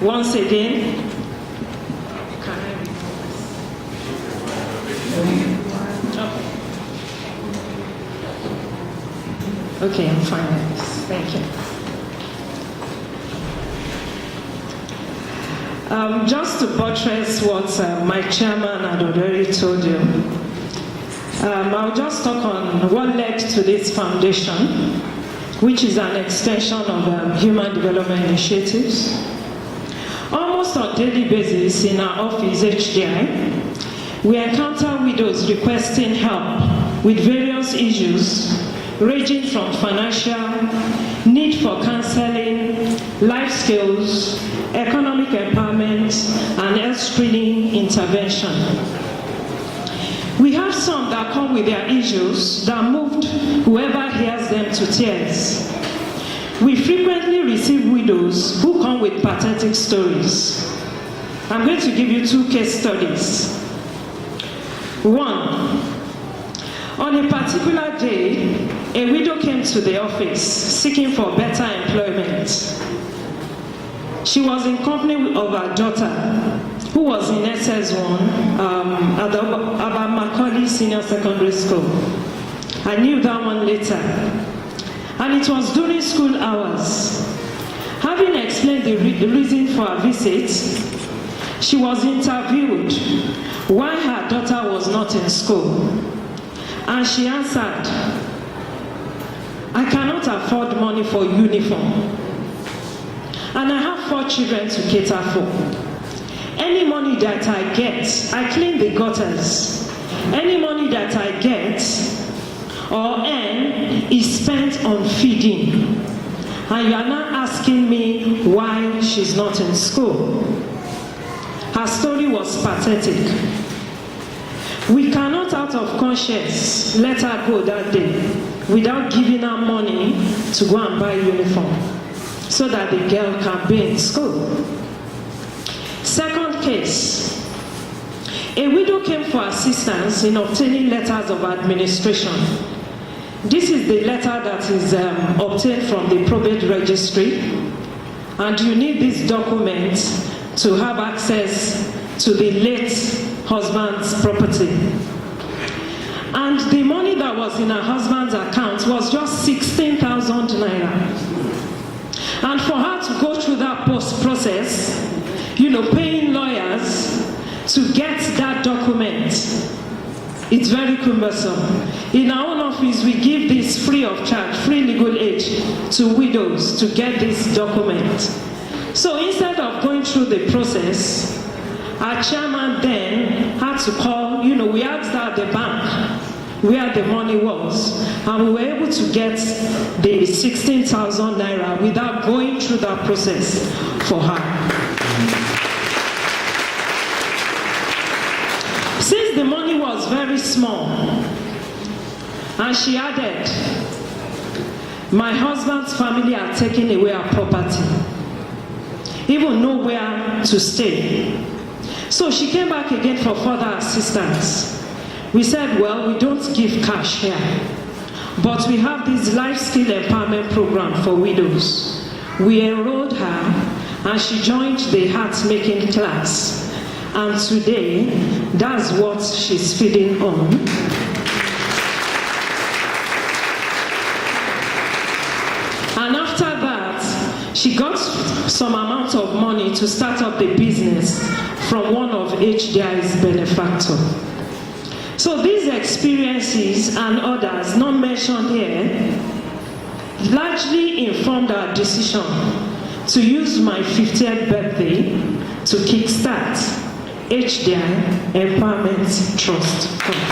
once again. Okay, I'm fine with this. Thank you. Just to buttress what my chairman had already told you, I'll just talk on what led to this foundation, which is an extension of Human Development Initiatives. Almost on a daily basis in our office, HDI, we encounter widows requesting help with various issues ranging from financial, need for counseling, life skills, economic empowerment, and health screening intervention. We have some that come with their issues that moved whoever hears them to tears. We frequently receive widows who come with pathetic stories. I'm going to give you 2 case studies. 1, on a particular day, a widow came to the office seeking for better employment. She was in company of her daughter, who was in SS1 at the Macaulay Senior Secondary School. I knew that one later. And it was during school hours. Having explained the reason for her visit, she was interviewed why her daughter was not in school. And she answered, "I cannot afford money for uniform. And I have 4 children to cater for. Any money that I get, I clean the gutters. Any money that I get or earn is spent on feeding. And you are now asking me why she's not in school." Her story was pathetic. We cannot, out of conscience, let her go that day without giving her money to go and buy uniform so that the girl can be in school. Second case, a widow came for assistance in obtaining letters of administration. This is the letter that is obtained from the probate registry, and you need this document to have access to the late husband's property. And the money that was in her husband's account was just 16,000 naira. And for her to go through that process, paying lawyers to get that document, it's very cumbersome. In our own office, we give this free of charge, free legal aid to widows to get this document. So instead of going through the process, our chairman then had to call, we asked her at the bank where the money was, and we were able to get the 16,000 naira without going through that process for her. Since the money was very small, and she added, my husband's family had taken away our property, even nowhere to stay. So she came back again for further assistance. We said, well, we don't give cash here, but we have this life skill empowerment program for widows. We enrolled her, and she joined the hat making class. And today, that's what she's feeding on. And after that, she got some amount of money to start up the business from one of HDI's benefactors. So these experiences and others not mentioned here largely informed our decision to use my 50th birthday to kickstart HDI Empowerment Trust Fund.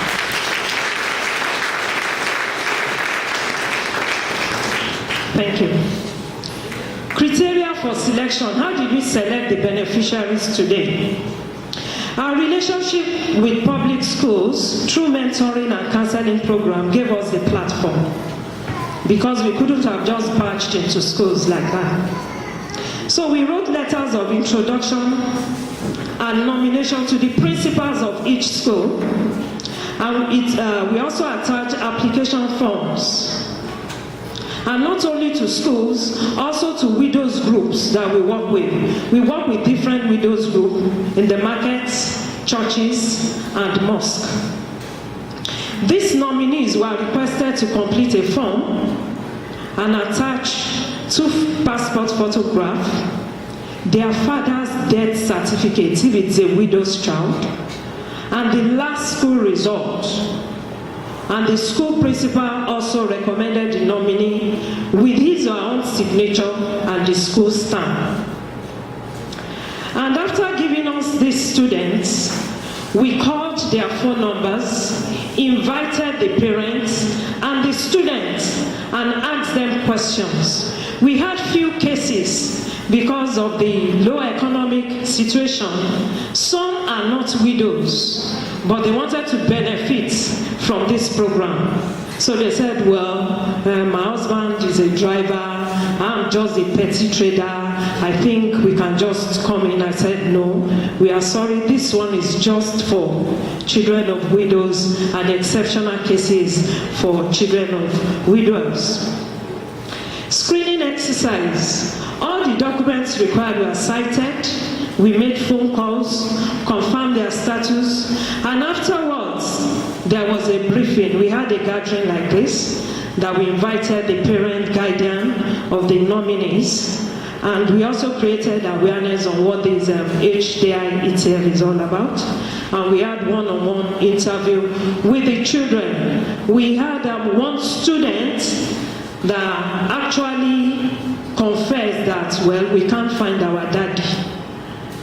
Thank you. Criteria for selection. How did we select the beneficiaries today? Our relationship with public schools through mentoring and counseling program gave us the platform, because we couldn't have just barged into schools like that. So we wrote letters of introduction and nomination to the principals of each school, and we also attached application forms. And not only to schools, also to widows groups that we work with. We work with different widows groups in the markets, churches, and mosques. These nominees were requested to complete a form and attach 2 passport photographs, their father's death certificate if it's a widow's child, and the last school result. And the school principal also recommended the nominee with his or her own signature and the school stamp. And after giving us these students, we called their phone numbers, invited the parents and the students, and asked them questions. We had few cases because of the low economic situation. Some are not widows, but they wanted to benefit from this program. So they said, well, my husband is a driver, I'm just a petty trader, I think we can just come in. I said, no, we are sorry, this one is just for children of widows and exceptional cases for children of widows. Screening exercise. All the documents required were cited. We made phone calls, confirmed their status, and afterwards, there was a briefing. We had a gathering like this that we invited the parent guardian of the nominees, and we also created awareness on what this HDI ETL is all about. And we had one-on-one interview with the children. We had one student that actually confessed that, well, we can't find our daddy.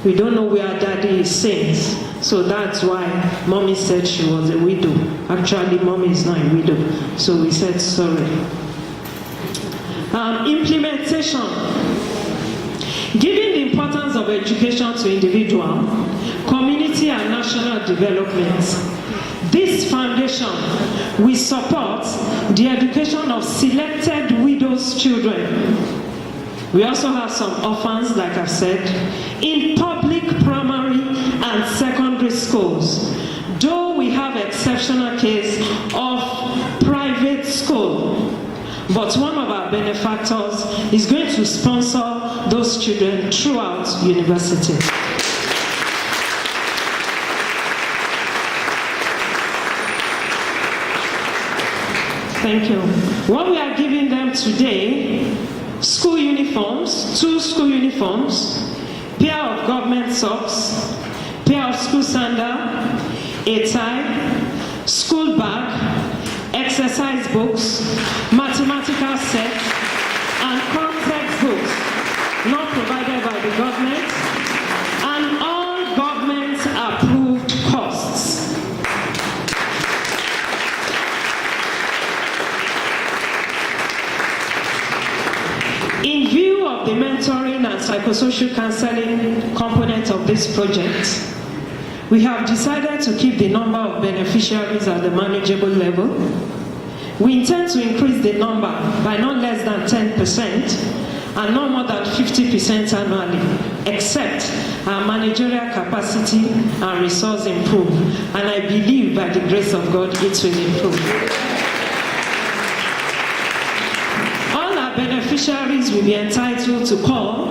We don't know where daddy is since. So that's why mommy said she was a widow. Actually, mommy is not a widow. So we said sorry. Implementation. Given the importance of education to individual, community and national development, this foundation will support the education of selected widows' children. We also have some orphans, like I've said, in public primary and secondary schools. Though we have exceptional case of private school, but one of our benefactors is going to sponsor those children throughout university. Thank you. What we are giving them today, school uniforms, 2 school uniforms, pair of government socks, pair of school sandal, a tie, school bag, exercise books, mathematical sets, and context books not provided by the government, and all government approved costs. In view of the mentoring and psychosocial counseling component of this project, we have decided to keep the number of beneficiaries at the manageable level. We intend to increase the number by not less than 10% and no more than 50% annually, except our managerial capacity and resource improve. And I believe by the grace of God, it will improve. Beneficiaries will be entitled to call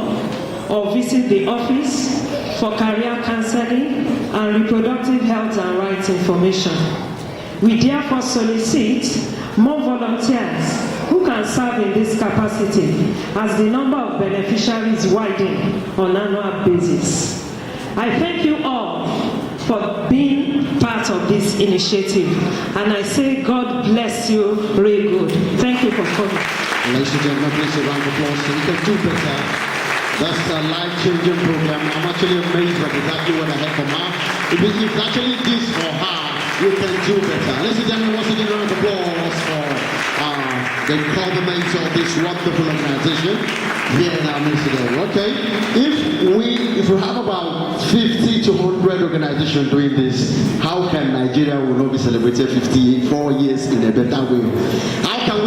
or visit the office for career counseling and reproductive health and rights information. We therefore solicit more volunteers who can serve in this capacity as the number of beneficiaries widen on an annual basis. I thank you all for being part of this initiative, and I say God bless you really good. Thank you for coming. Ladies and gentlemen, please a round of applause. So you can do better. That's a life-changing program. I'm actually amazed at exactly what I had for her. If it's actually this for her, you can do better. Ladies and gentlemen, once again, a round of applause for the coordinator of this wonderful organization here in our midst today. Okay, if we have about 50 to 100 organizations doing this, how can Nigeria will not be celebrated 54 years in a better way? How can we